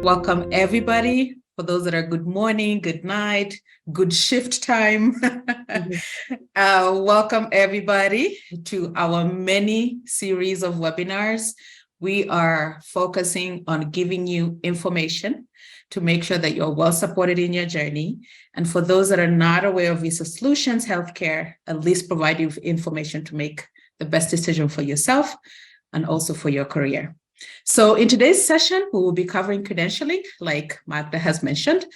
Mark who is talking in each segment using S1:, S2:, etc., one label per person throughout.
S1: Welcome, everybody. For those that are good morning, good night, good shift time. Welcome, everybody, to our mini series of webinars. We are focusing on giving you information to make sure that you're well supported in your journey. And for those that are not aware of Visa Solutions Healthcare, at least provide you information to make the best decision for yourself and also for your career. So in today's session, we will be covering credentialing, like Magda has mentioned,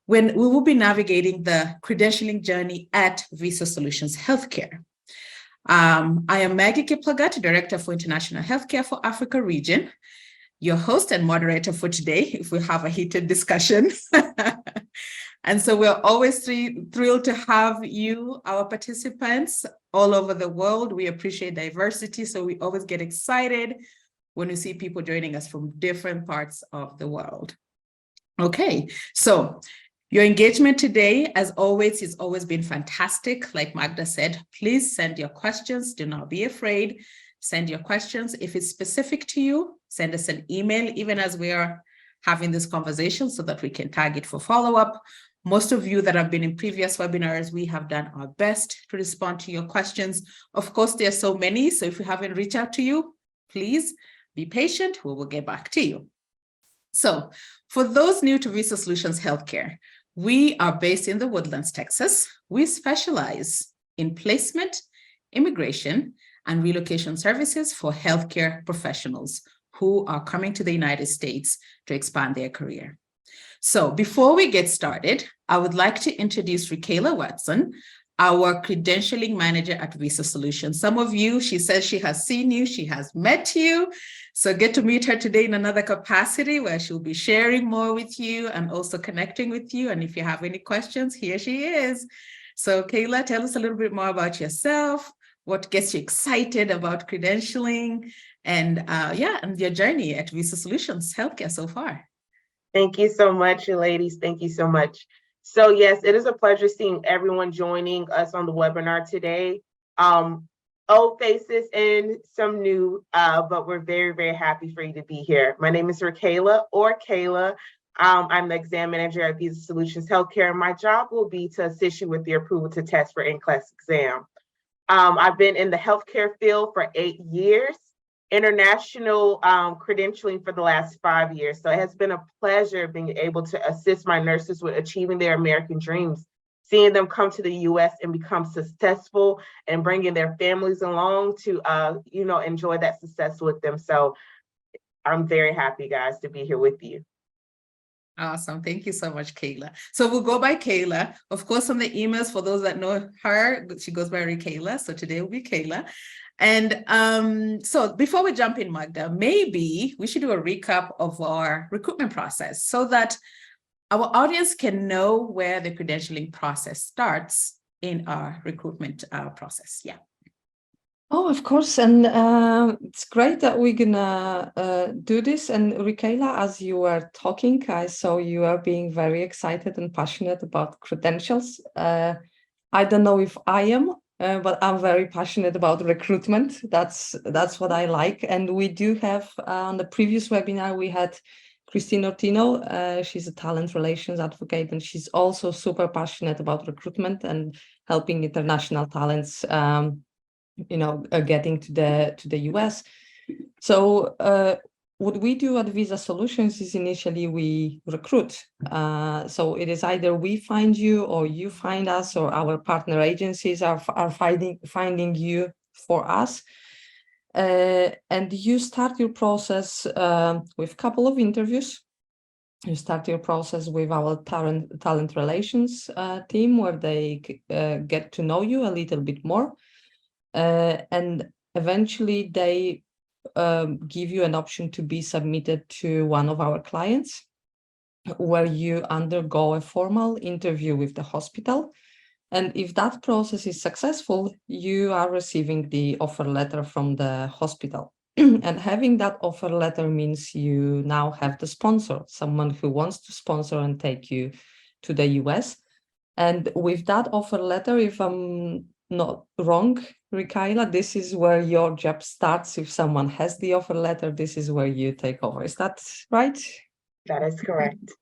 S1: when we will be navigating the credentialing journey at Visa Solutions Healthcare. I am Maggie Kiplagat, Director for International Healthcare for Africa region, your host and moderator for today, if we have a heated discussion. And so we're always thrilled to have you, our participants, all over the world. We appreciate diversity, so we always get excited when we see people joining us from different parts of the world. Okay, so your engagement today, as always, has always been fantastic. Like Magda said, please send your questions. Do not be afraid. Send your questions. If it's specific to you, send us an email, even as we are having this conversation, so that we can tag it for follow-up. Most of you that have been in previous webinars, we have done our best to respond to your questions. Of course, there are so many, so if we haven't reached out to you, please be patient, we will get back to you. So for those new to Visa Solutions Healthcare, we are based in the Woodlands, Texas. We specialize in placement, immigration, and relocation services for healthcare professionals who are coming to the United States to expand their career. So before we get started, I would like to introduce Rickayla Watson, our credentialing manager at Visa Solutions. Some of you, she says she has seen you, she has met you. So get to meet her today in another capacity where she'll be sharing more with you and also connecting with you. And if you have any questions, here she is. So Kayla, tell us a little bit more about yourself, what gets you excited about credentialing, and and your journey at Visa Solutions Healthcare so far.
S2: Thank you so much, ladies. Thank you so much. So yes, it is a pleasure seeing everyone joining us on the webinar today. Old faces and some new, but we're very, very happy for you to be here. My name is Rickayla, or Kayla. I'm the exam manager at Visa Solutions Healthcare. My job will be to assist you with your approval to test for in-class exam. I've been in the healthcare field for 8 years, international credentialing for the last 5 years. So it has been a pleasure being able to assist my nurses with achieving their American dreams, seeing them come to the US and become successful and bringing their families along to, enjoy that success with them. So I'm very happy, guys, to be here with you.
S1: Awesome. Thank you so much, Kayla. So we'll go by Kayla. Of course, on the emails, for those that know her, she goes by Rickayla. So today will be Kayla. And so before we jump in, Magda, maybe we should do a recap of our recruitment process so that our audience can know where the credentialing process starts in our recruitment process. Yeah.
S3: Oh, of course. And it's great that we're gonna do this. And Rickayla, as you were talking, I saw you are being very excited and passionate about credentials. I don't know if I am, but I'm very passionate about recruitment. That's what I like. And we do have, on the previous webinar, we had Christine Ortino. She's a talent relations advocate, and she's also super passionate about recruitment and helping international talents getting to the US. So what we do at Visa Solutions is initially we recruit. So it is either we find you or you find us, or our partner agencies are finding you for us. And you start your process with a couple of interviews. You start your process with our talent relations team, where they get to know you a little bit more. And eventually they give you an option to be submitted to one of our clients, where you undergo a formal interview with the hospital. And if that process is successful, you are receiving the offer letter from the hospital. And having that offer letter means you now have the sponsor, someone who wants to sponsor and take you to the US. And with that offer letter, if I'm not wrong, Rickayla, this is where your job starts. If someone has the offer letter, this is where you take over. Is that right?
S2: That is correct.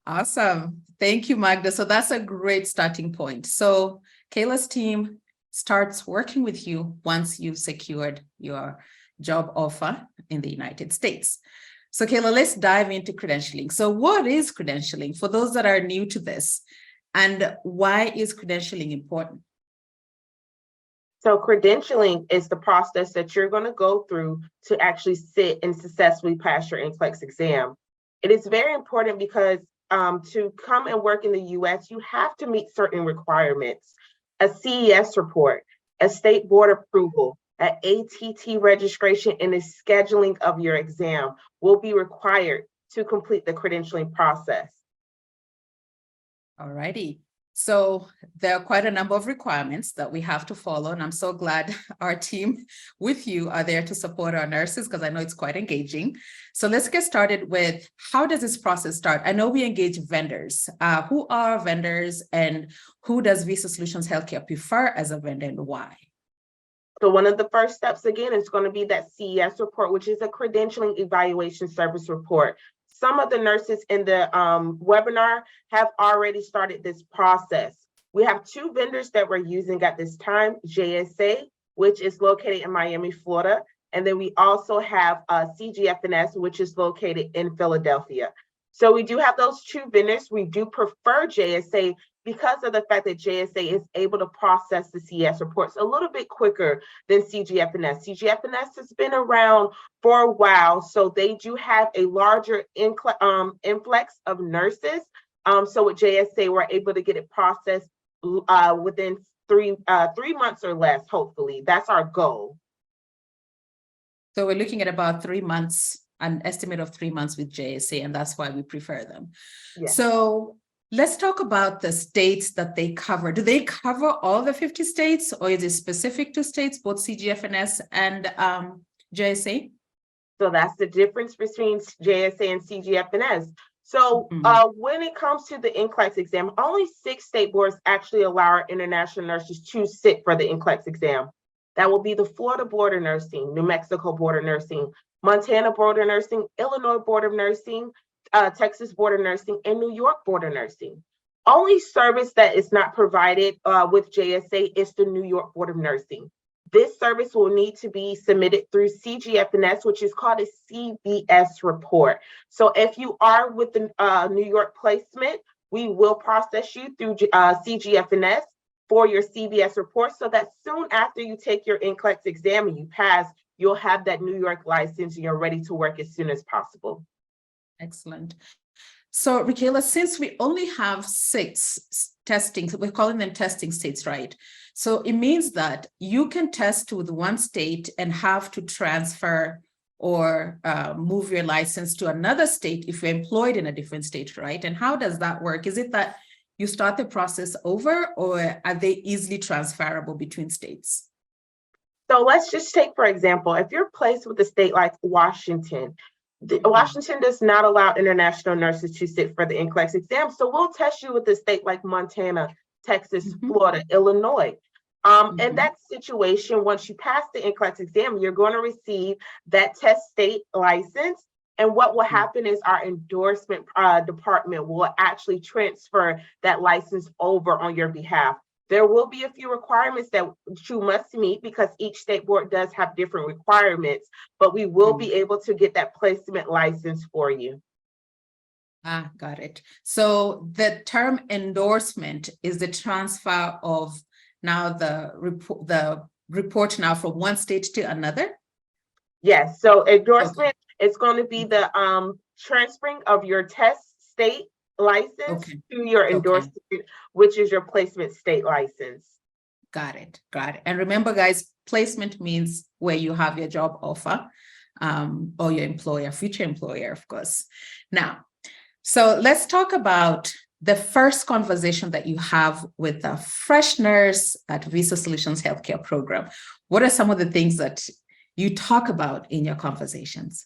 S1: Awesome. Thank you, Magda. So that's a great starting point. So Kayla's team starts working with you once you've secured your job offer in the United States. So Kayla, let's dive into credentialing. So what is credentialing for those that are new to this? And why is credentialing important?
S2: So credentialing is the process that you're going to go through to actually sit and successfully pass your NCLEX exam. It is very important because to come and work in the US, you have to meet certain requirements. A CES report, a state board approval, an ATT registration, and a scheduling of your exam will be required to complete the credentialing process.
S1: All righty. So there are quite a number of requirements that we have to follow, and I'm so glad our team with you are there to support our nurses because I know it's quite engaging. So let's get started with how does this process start? I know we engage vendors. Who are vendors and who does Visa Solutions Healthcare prefer as a vendor and why?
S2: So one of the first steps, again, is going to be that CES report, which is a credentialing evaluation service report. Some of the nurses in the webinar have already started this process. We have two vendors that we're using at this time, JSA, which is located in Miami, Florida. And then we also have CGFNS, which is located in Philadelphia. So we do have those two vendors. We do prefer JSA because of the fact that JSA is able to process the CES reports a little bit quicker than CGFNS. CGFNS has been around for a while, so they do have a larger influx of nurses. So with JSA, we're able to get it processed within three months or less, hopefully. That's our goal.
S1: So we're looking at about 3 months, an estimate of 3 months with JSA, and that's why we prefer them.
S2: Yes.
S1: So let's talk about the states that they cover. Do they cover all the 50 states or is it specific to states, both CGFNS and JSA?
S2: So that's the difference between JSA and CGFNS. So when it comes to the NCLEX exam, only 6 state boards actually allow our international nurses to sit for the NCLEX exam. That will be the Florida Board of Nursing, New Mexico Board of Nursing, Montana Board of Nursing, Illinois Board of Nursing, Texas Board of Nursing, and New York Board of Nursing. Only service that is not provided with JSA is the New York Board of Nursing. This service will need to be submitted through CGFNS, which is called a CVS report. So if you are with the New York placement, we will process you through CGFNS for your CVS report so that soon after you take your NCLEX exam and you pass, you'll have that New York license and you're ready to work as soon as possible.
S1: Excellent. So Rickayla, since we only have 6 testing, we're calling them testing states, right? So it means that you can test with one state and have to transfer or move your license to another state if you're employed in a different state, right? And how does that work? Is it that you start the process over or are they easily transferable between states?
S2: So let's just take, for example, if you're placed with a state like Washington, Washington does not allow international nurses to sit for the NCLEX exam. So we'll test you with a state like Montana, Texas, Florida, Illinois. In that situation, once you pass the NCLEX exam, you're going to receive that test state license. And what will happen is our endorsement department will actually transfer that license over on your behalf. There will be a few requirements that you must meet because each state board does have different requirements, but we will be able to get that placement license for you.
S1: Ah, got it. So the term endorsement is the transfer of now the report now from one state to another?
S2: Yes, so endorsement is going to be the transferring of your test state license to your endorsement, which is your placement state license.
S1: Got it. Got it. And remember, guys, placement means where you have your job offer or your employer, future employer, of course. Now, so let's talk about the first conversation that you have with a fresh nurse at Visa Solutions Healthcare Program. What are some of the things that you talk about in your conversations?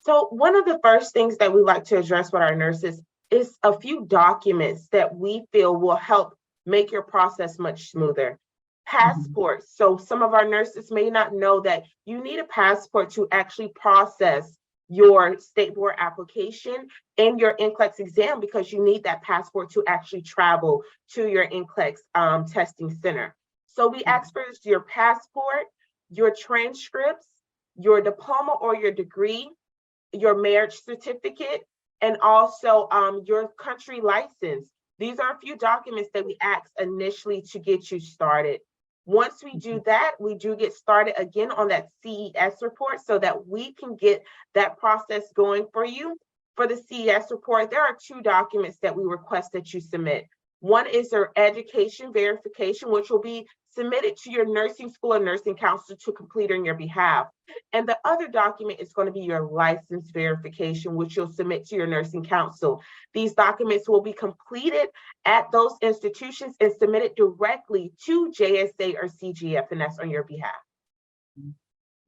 S2: So one of the first things that we like to address with our nurses is a few documents that we feel will help make your process much smoother. Passports. So some of our nurses may not know that you need a passport to actually process your state board application and your NCLEX exam, because you need that passport to actually travel to your NCLEX testing center. So we ask for your passport, your transcripts, your diploma or your degree, your marriage certificate, and also your country license. These are a few documents that we ask initially to get you started. Once we do that, we do get started again on that CES report so that we can get that process going for you. For the CES report, there are 2 documents that we request that you submit. One is your education verification, which will be submitted to your nursing school or nursing council to complete on your behalf. And the other document is going to be your license verification, which you'll submit to your nursing council. These documents will be completed at those institutions and submitted directly to JSA or CGFNS on your behalf.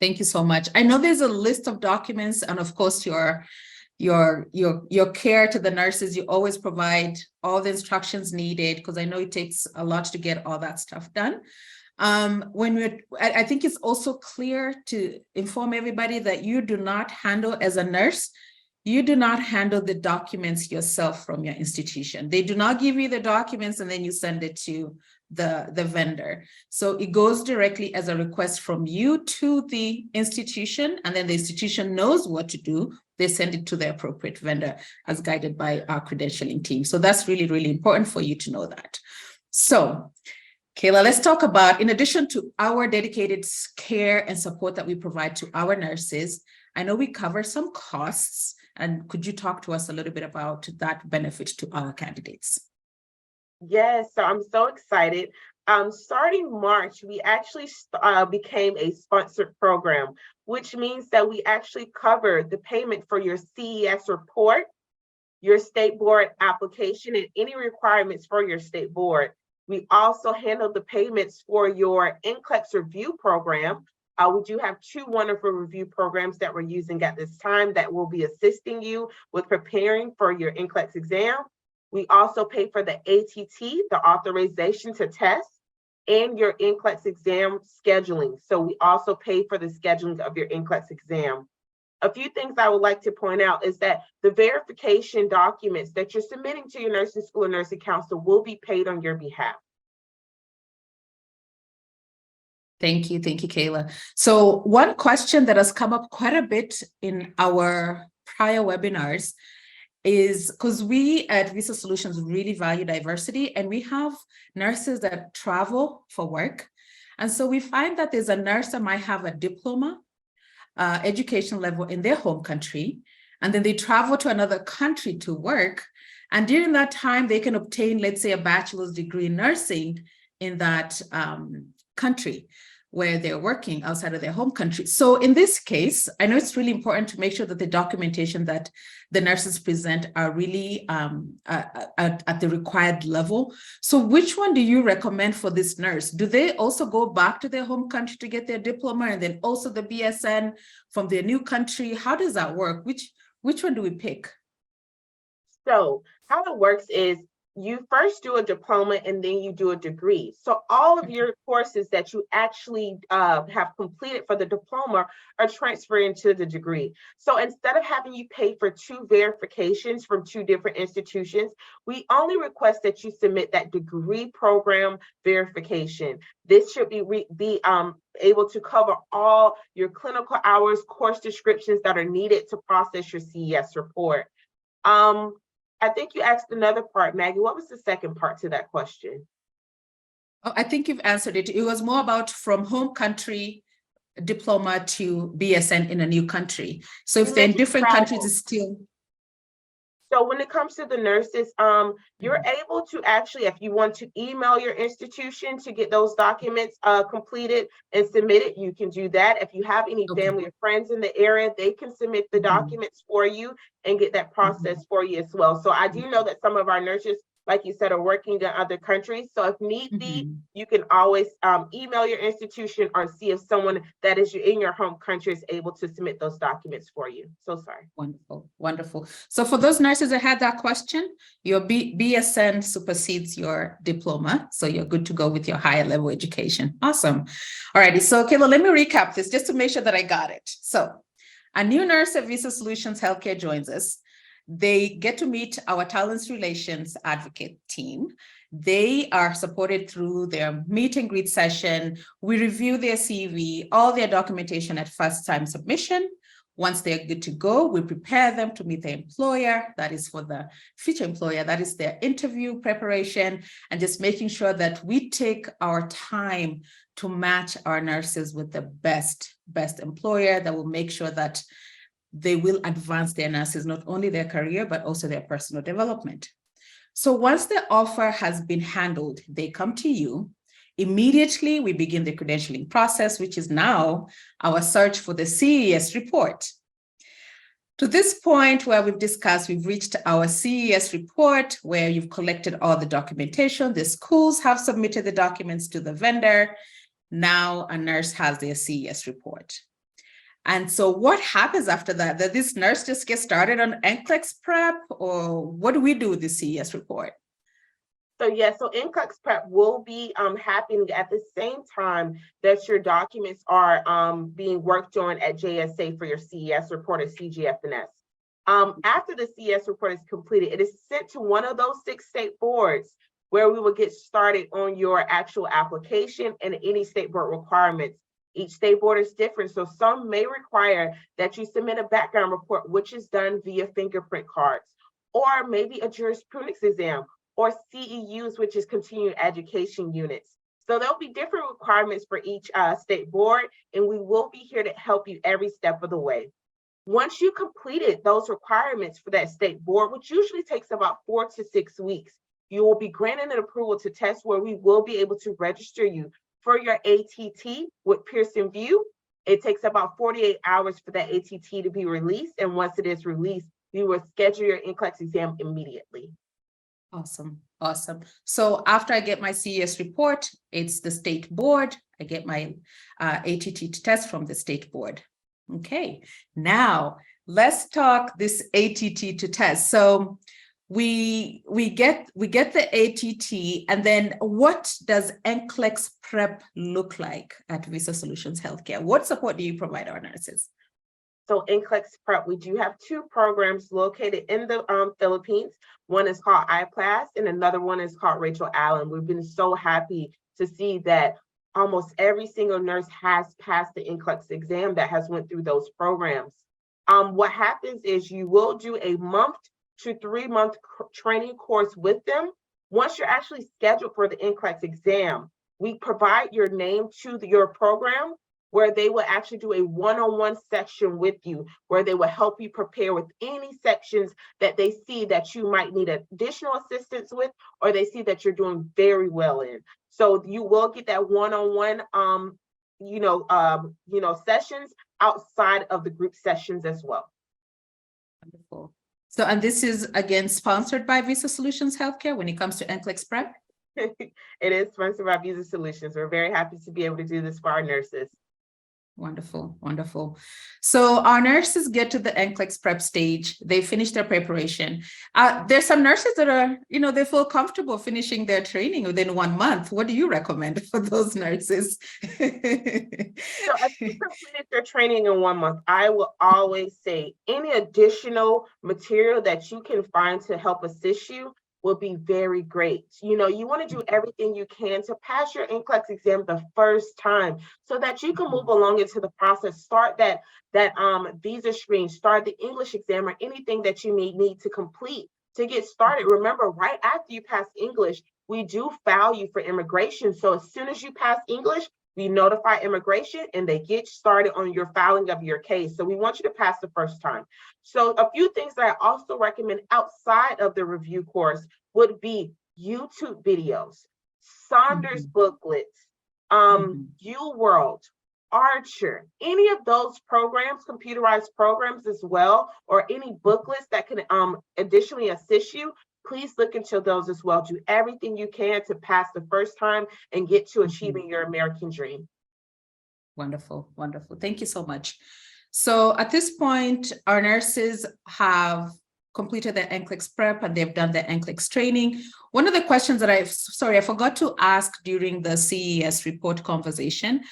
S1: Thank you so much. I know there's a list of documents, and of course your care to the nurses. You always provide all the instructions needed, because I know it takes a lot to get all that stuff done. I think it's also clear to inform everybody that you do not handle, as a nurse, you do not handle the documents yourself from your institution. They do not give you the documents and then you send it to the vendor. So it goes directly as a request from you to the institution, and then the institution knows what to do. They send it to the appropriate vendor as guided by our credentialing team. So that's really, really important for you to know that. So Kayla, let's talk about, in addition to our dedicated care and support that we provide to our nurses, I know we cover some costs, and could you talk to us a little bit about that benefit to our candidates?
S2: Yes, so I'm so excited. Starting March, we actually became a sponsored program, which means that we actually cover the payment for your CES report, your state board application, and any requirements for your state board. We also handle the payments for your NCLEX review program. We do have 2 wonderful review programs that we're using at this time that will be assisting you with preparing for your NCLEX exam. We also pay for the ATT, the authorization to test, and your NCLEX exam scheduling. So we also pay for the scheduling of your NCLEX exam. A few things I would like to point out is that the verification documents that you're submitting to your nursing school or nursing council will be paid on your behalf.
S1: Thank you, Kayla. So one question that has come up quite a bit in our prior webinars is, because we at Visa Solutions really value diversity, and we have nurses that travel for work. And so we find that there's a nurse that might have a diploma education level in their home country, and then they travel to another country to work. And during that time, they can obtain, let's say, a bachelor's degree in nursing in that country where they're working outside of their home country. So in this case, I know it's really important to make sure that the documentation that the nurses present are really at the required level. So which one do you recommend for this nurse? Do they also go back to their home country to get their diploma, and then also the BSN from their new country? How does that work? Which one do we pick?
S2: So how it works is you first do a diploma and then you do a degree. So all of your courses that you actually have completed for the diploma are transferred into the degree. So instead of having you pay for 2 verifications from 2 different institutions, we only request that you submit that degree program verification. This should be able to cover all your clinical hours, course descriptions that are needed to process your CES report. I think you asked another part, Maggie. What was the second part to that question?
S1: Oh, I think you've answered it. It was more about from home country diploma to BSN in a new country. So if they're in different countries, it's still.
S2: So when it comes to the nurses, you're able to actually, if you want to email your institution to get those documents completed and submitted, you can do that. If you have any family or friends in the area, they can submit the documents for you and get that process for you as well. So I do know that some of our nurses, like you said, are working in other countries. So if need be, you can always email your institution or see if someone that is in your home country is able to submit those documents for you. So sorry.
S1: Wonderful, wonderful. So for those nurses that had that question, your BSN supersedes your diploma. So you're good to go with your higher level education. Awesome. All righty. So Kayla, let me recap this just to make sure that I got it. So a new nurse at Visa Solutions Healthcare joins us, they get to meet our talents relations advocate team. They are supported through their meet and greet session. We review their CV, all their documentation at first time submission. Once they're good to go, we prepare them to meet the employer, that is for the future employer, that is their interview preparation, and just making sure that we take our time to match our nurses with the best employer that will make sure that they will advance their nurses, not only their career, but also their personal development. So once the offer has been handled, they come to you. Immediately, we begin the credentialing process, which is now our search for the CES report. To this point where we've discussed, we've reached our CES report where you've collected all the documentation. The schools have submitted the documents to the vendor. Now a nurse has their CES report. And so what happens after that? Does this nurse just get started on NCLEX prep, or what do we do with the CES report?
S2: So NCLEX prep will be happening at the same time that your documents are being worked on at JSA for your CES report or CGFNS. After the CES report is completed, it is sent to one of those 6 state boards where we will get started on your actual application and any state board requirements. Each state board is different, so some may require that you submit a background report, which is done via fingerprint cards, or maybe a jurisprudence exam, or CEUs, which is continuing education units. So there'll be different requirements for each state board, and we will be here to help you every step of the way. Once you completed those requirements for that state board, which usually takes about 4 to 6 weeks, you will be granted an approval to test where we will be able to register you for your ATT with Pearson VUE. It takes about 48 hours for that ATT to be released, and once it is released, we will schedule your NCLEX exam immediately.
S1: Awesome. So after I get my CES report, it's the state board. I get my ATT test from the state board. Okay, now let's talk this ATT to test. So we get the ATT, and then what does NCLEX prep look like at Visa Solutions Healthcare? What support do you provide our nurses?
S2: So NCLEX prep, we do have 2 programs located in the Philippines. One is called iPlass, and another one is called Rachel Allen. We've been so happy to see that almost every single nurse has passed the NCLEX exam that has went through those programs. What happens is you will do a month to 3 month training course with them. Once you're actually scheduled for the NCLEX exam, we provide your name to your program, where they will actually do a one-on-one section with you, where they will help you prepare with any sections that they see that you might need additional assistance with, or they see that you're doing very well in. So you will get that one-on-one, sessions outside of the group sessions as well.
S1: Wonderful. So, and this is again sponsored by Visa Solutions Healthcare when it comes to NCLEX prep?
S2: It is sponsored by Visa Solutions. We're very happy to be able to do this for our nurses.
S1: Wonderful. So our nurses get to the NCLEX prep stage. They finish their preparation. There's some nurses that are, they feel comfortable finishing their training within 1 month. What do you recommend for those nurses?
S2: So if you completed their training in 1 month, I will always say any additional material that you can find to help assist you will be very great. You want to do everything you can to pass your NCLEX exam the first time so that you can move along into the process. Start that visa screen, start the English exam, or anything that you may need to complete to get started. Remember, right after you pass English, we do file you for immigration. So as soon as you pass English, we notify immigration and they get started on your filing of your case. So we want you to pass the first time. So a few things that I also recommend outside of the review course would be YouTube videos, Saunders booklets, UWorld, Archer, any of those programs, computerized programs as well, or any booklets that can additionally assist you. Please look into those as well. Do everything you can to pass the first time and get to achieving your American dream.
S1: Wonderful. Thank you so much. So at this point, our nurses have completed their NCLEX prep and they've done their NCLEX training. One of the questions that I forgot to ask during the CES report conversation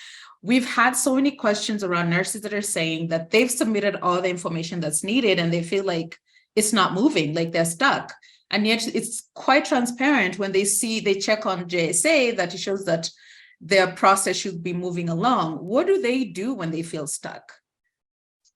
S1: we've had so many questions around nurses that are saying that they've submitted all the information that's needed and they feel like it's not moving, like they're stuck. And yet it's quite transparent when they check on JSA that it shows that their process should be moving along. What do they do when they feel stuck?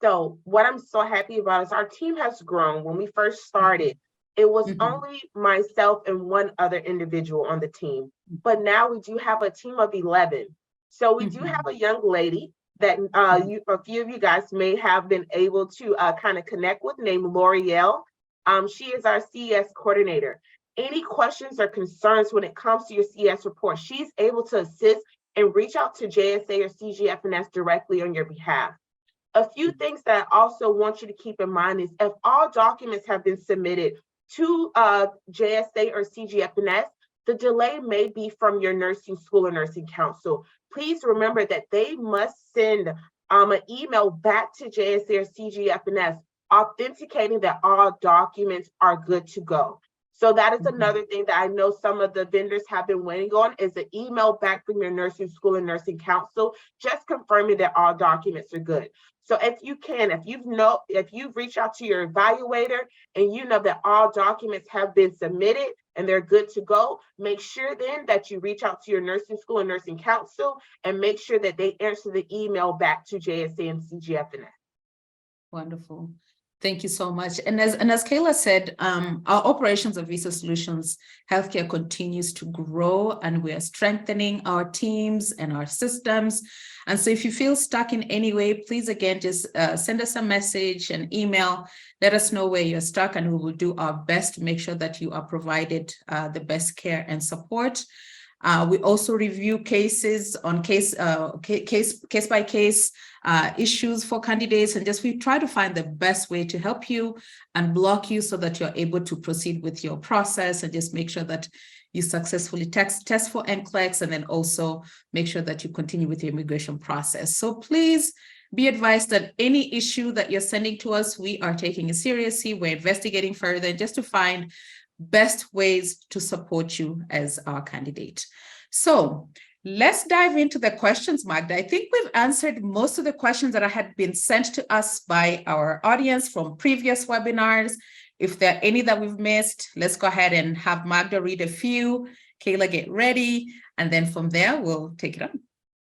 S2: So what I'm so happy about is our team has grown. When we first started, it was only myself and one other individual on the team. But now we do have a team of 11. So we do have a young lady that a few of you guys may have been able to kind of connect with, named L'Oreal. She is our CES coordinator. Any questions or concerns when it comes to your CES report, she's able to assist and reach out to JSA or CGFNS directly on your behalf. A few things that I also want you to keep in mind is if all documents have been submitted to JSA or CGFNS, the delay may be from your nursing school or nursing council. Please remember that they must send an email back to JSA or CGFNS authenticating that all documents are good to go. So that is another thing that I know some of the vendors have been waiting on is an email back from your nursing school and nursing council, just confirming that all documents are good. So if you can, if you've reached out to your evaluator and you know that all documents have been submitted and they're good to go, make sure then that you reach out to your nursing school and nursing council and make sure that they answer the email back to JSA and CGFNS.
S1: Wonderful. Thank you so much. And as Kayla said, our operations of Visa Solutions Healthcare continues to grow, and we are strengthening our teams and our systems. And so if you feel stuck in any way, please, again, just send us a message, an email, let us know where you're stuck, and we will do our best to make sure that you are provided the best care and support. We also review cases on case by case issues for candidates, and we try to find the best way to help you and block you so that you're able to proceed with your process and just make sure that you successfully test for NCLEX, and then also make sure that you continue with your immigration process. So please be advised that any issue that you're sending to us, we are taking it seriously. We're investigating further just to find best ways to support you as our candidate. So let's dive into the questions, Magda. I think we've answered most of the questions that had been sent to us by our audience from previous webinars. If there are any that we've missed, let's go ahead and have Magda read a few. Kayla, get ready. And then from there, we'll take it on.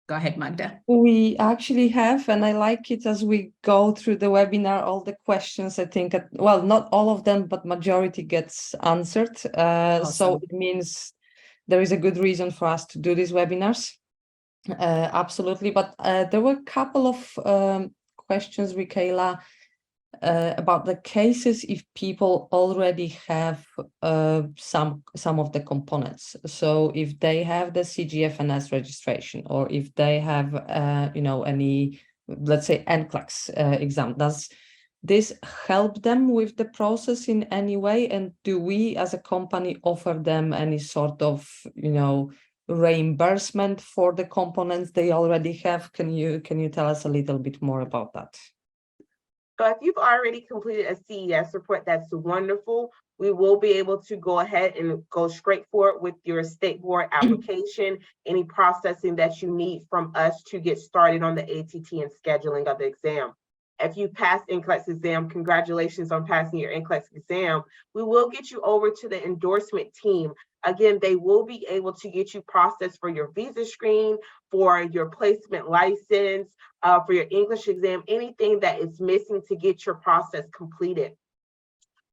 S1: Go ahead, Magda.
S3: We actually have, and I like it as we go through the webinar, all the questions, I think, well, not all of them, but majority gets answered.
S1: Awesome.
S3: So it means there is a good reason for us to do these webinars. Absolutely. But there were a couple of questions, Rickayla, about the cases if people already have some of the components. So if they have the CGFNS registration, or if they have any, let's say, NCLEX exam, does this help them with the process in any way? And do we as a company offer them any sort of reimbursement for the components they already have? Can you tell us a little bit more about that?
S2: So if you've already completed a CES report, that's wonderful. We will be able to go ahead and go straight forward with your state board application, any processing that you need from us to get started on the ATT and scheduling of the exam. If you pass NCLEX exam, congratulations on passing your NCLEX exam. We will get you over to the endorsement team. Again, they will be able to get you processed for your visa screen, for your placement license, for your English exam, anything that is missing to get your process completed.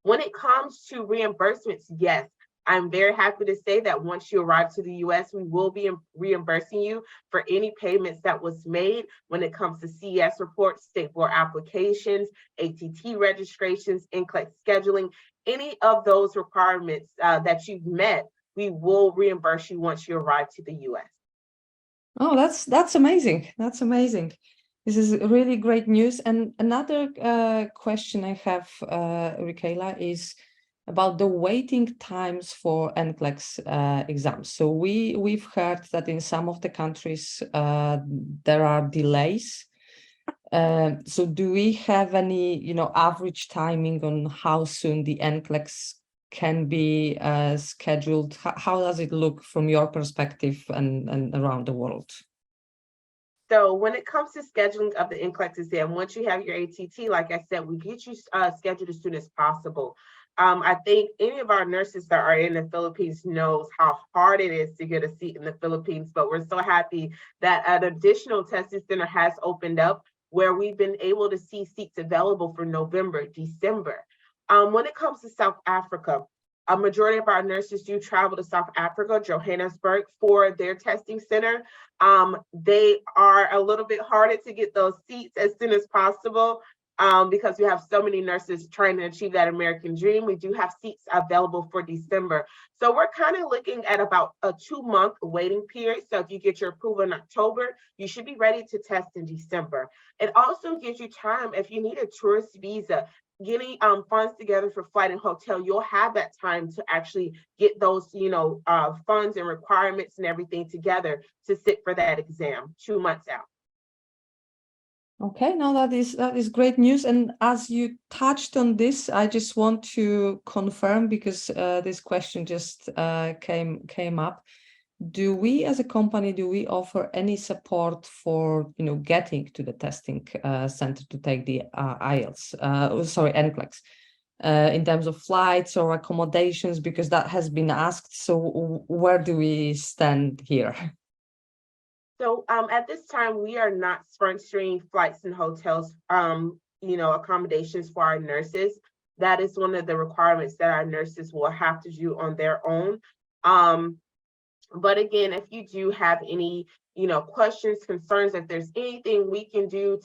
S2: When it comes to reimbursements, yes, I'm very happy to say that once you arrive to the US, we will be reimbursing you for any payments that was made when it comes to CES reports, state board applications, ATT registrations, NCLEX scheduling, any of those requirements that you've met, we will reimburse you once you arrive to the US.
S3: Oh, that's amazing. That's amazing. This is really great news. And another question I have, Rickayla, is about the waiting times for NCLEX exams. So we've heard that in some of the countries there are delays. So do we have any average timing on how soon the NCLEX can be scheduled? How does it look from your perspective and around the world?
S2: So when it comes to scheduling of the NCLEX exam, once you have your ATT, like I said, we get you scheduled as soon as possible. I think any of our nurses that are in the Philippines knows how hard it is to get a seat in the Philippines, but we're so happy that an additional testing center has opened up where we've been able to see seats available for November, December. When it comes to South Africa, a majority of our nurses do travel to South Africa, Johannesburg, for their testing center. They are a little bit harder to get those seats as soon as possible because we have so many nurses trying to achieve that American dream. We do have seats available for December. So we're kind of looking at about a 2-month waiting period. So if you get your approval in October, you should be ready to test in December. It also gives you time if you need a tourist visa, getting funds together for flight and hotel. You'll have that time to actually get those, funds and requirements and everything together to sit for that exam 2 months out.
S3: Okay, now that is great news. And as you touched on this, I just want to confirm, because this question just came up. Do we, as a company, offer any support for getting to the testing center to take the IELTS, NCLEX, in terms of flights or accommodations? Because that has been asked. So where do we stand here?
S2: So at this time, we are not sponsoring flights and hotels, accommodations for our nurses. That is one of the requirements that our nurses will have to do on their own. But again, if you do have any, questions, concerns, if there's anything we can do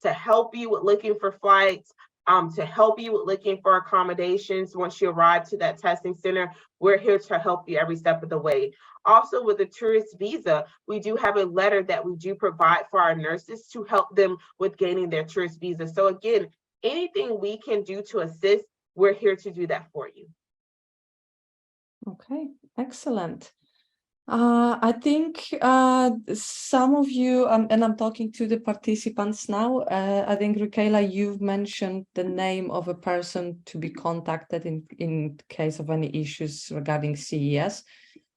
S2: to help you with looking for flights, to help you with looking for accommodations once you arrive to that testing center, we're here to help you every step of the way. Also, with the tourist visa, we do have a letter that we do provide for our nurses to help them with gaining their tourist visa. So again, anything we can do to assist, we're here to do that for you.
S3: Okay, excellent. I think some of you, and I'm talking to the participants now, I think, Rickayla, you've mentioned the name of a person to be contacted in case of any issues regarding CES.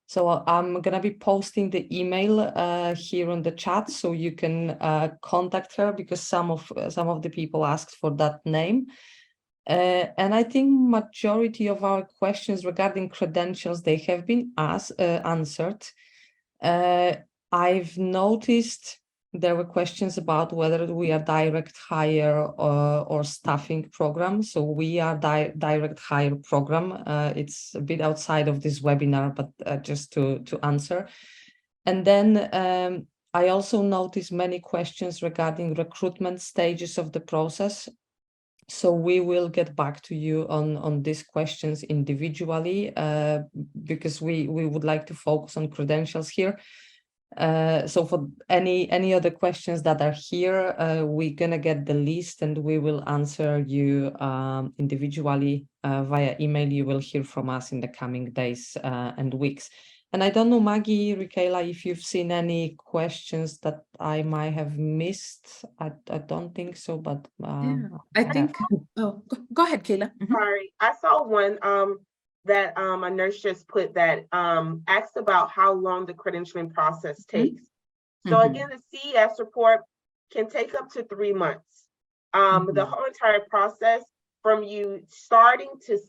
S3: So I'm going to be posting the email here on the chat, so you can contact her, because some of the people asked for that name. And I think majority of our questions regarding credentials, they have been answered. I've noticed there were questions about whether we are direct hire or staffing program. So we are direct hire program. It's a bit outside of this webinar, but just to answer. And then I also noticed many questions regarding recruitment stages of the process. So we will get back to you on these questions individually, because we would like to focus on credentials here. So for any other questions that are here, we're gonna get the list and we will answer you individually via email. You will hear from us in the coming days and weeks. And I don't know, Maggie, Rickayla, if you've seen any questions that I might have missed. I don't think so, but
S1: I think. Oh, go ahead, Kayla.
S2: Sorry, I saw one that a nurse just put that asked about how long the credentialing process takes. So again, the CES report can take up to 3 months. The whole entire process from you starting to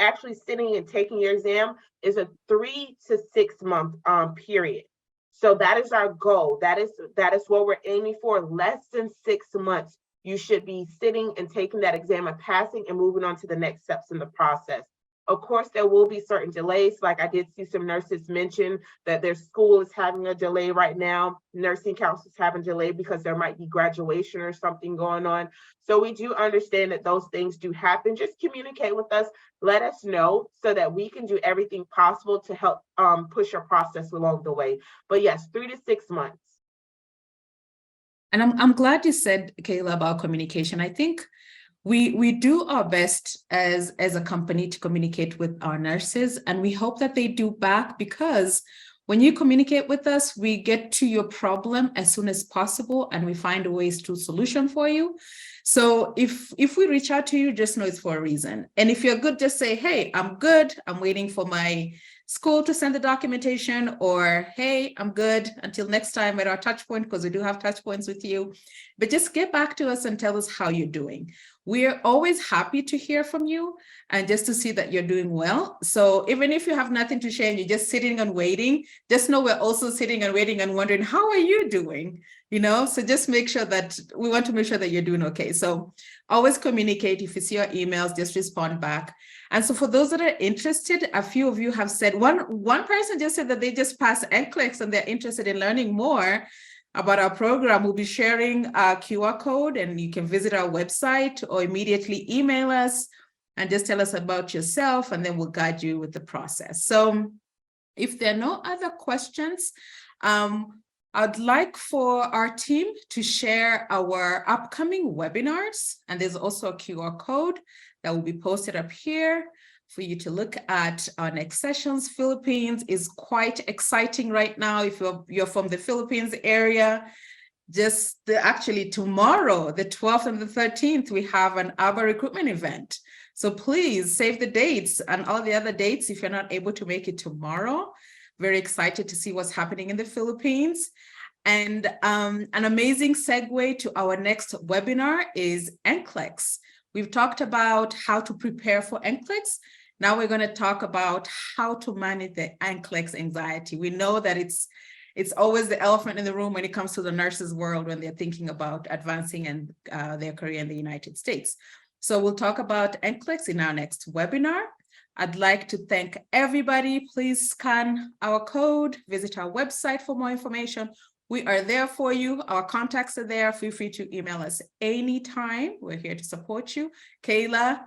S2: actually sitting and taking your exam is a 3 to 6 month period. So that is our goal. That is what we're aiming for. Less than 6 months, you should be sitting and taking that exam and passing and moving on to the next steps in the process. Of course, there will be certain delays. Like I did see some nurses mention that their school is having a delay right now. Nursing council is having a delay because there might be graduation or something going on. So we do understand that those things do happen. Just communicate with us. Let us know so that we can do everything possible to help push your process along the way. But yes, 3 to 6 months.
S1: And I'm glad you said, Kayla, about communication. I think we do our best as a company to communicate with our nurses, and we hope that they do back, because when you communicate with us, we get to your problem as soon as possible and we find ways to solution for you. So if we reach out to you, just know it's for a reason. And if you're good, just say, hey, I'm good. I'm waiting for my school to send the documentation, or hey, I'm good until next time at our touch point, because we do have touch points with you. But just get back to us and tell us how you're doing. We're always happy to hear from you and just to see that you're doing well. So even if you have nothing to share and you're just sitting and waiting, just know we're also sitting and waiting and wondering, how are you doing? You know, so just make sure that we want to make sure that you're doing okay. So always communicate. If you see our emails, just respond back. And so for those that are interested, a few of you have said, one person just said that they just passed NCLEX and they're interested in learning more about our program. We'll be sharing a QR code and you can visit our website or immediately email us and just tell us about yourself, and then we'll guide you with the process. So if there are no other questions, I'd like for our team to share our upcoming webinars, and there's also a QR code that will be posted up here for you to look at our next sessions. Philippines is quite exciting right now. If you're from the Philippines area, actually tomorrow, the 12th and the 13th, we have an ABA recruitment event. So please save the dates and all the other dates if you're not able to make it tomorrow. Very excited to see what's happening in the Philippines. And an amazing segue to our next webinar is NCLEX. We've talked about how to prepare for NCLEX. Now we're going to talk about how to manage the NCLEX anxiety. We know that it's always the elephant in the room when it comes to the nurses' world when they're thinking about advancing in their career in the United States. So we'll talk about NCLEX in our next webinar. I'd like to thank everybody. Please scan our code, visit our website for more information. We are there for you. Our contacts are there. Feel free to email us anytime. We're here to support you. Kayla,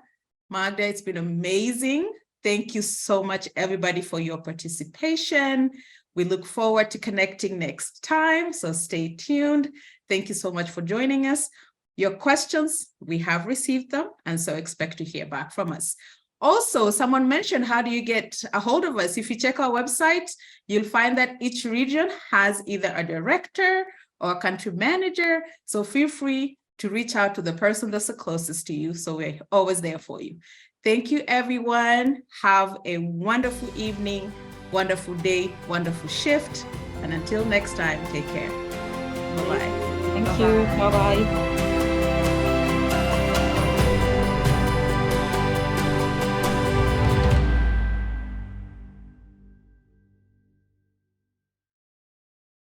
S1: Magda, it's been amazing. Thank you so much, everybody, for your participation. We look forward to connecting next time, so stay tuned. Thank you so much for joining us. Your questions, we have received them, and so expect to hear back from us. Also, someone mentioned, how do you get a hold of us? If you check our website, you'll find that each region has either a director or a country manager. So feel free to reach out to the person that's the closest to you. So we're always there for you. Thank you, everyone. Have a wonderful evening, wonderful day, wonderful shift. And until next time, take care. Bye-bye.
S3: Thank you. Bye-bye.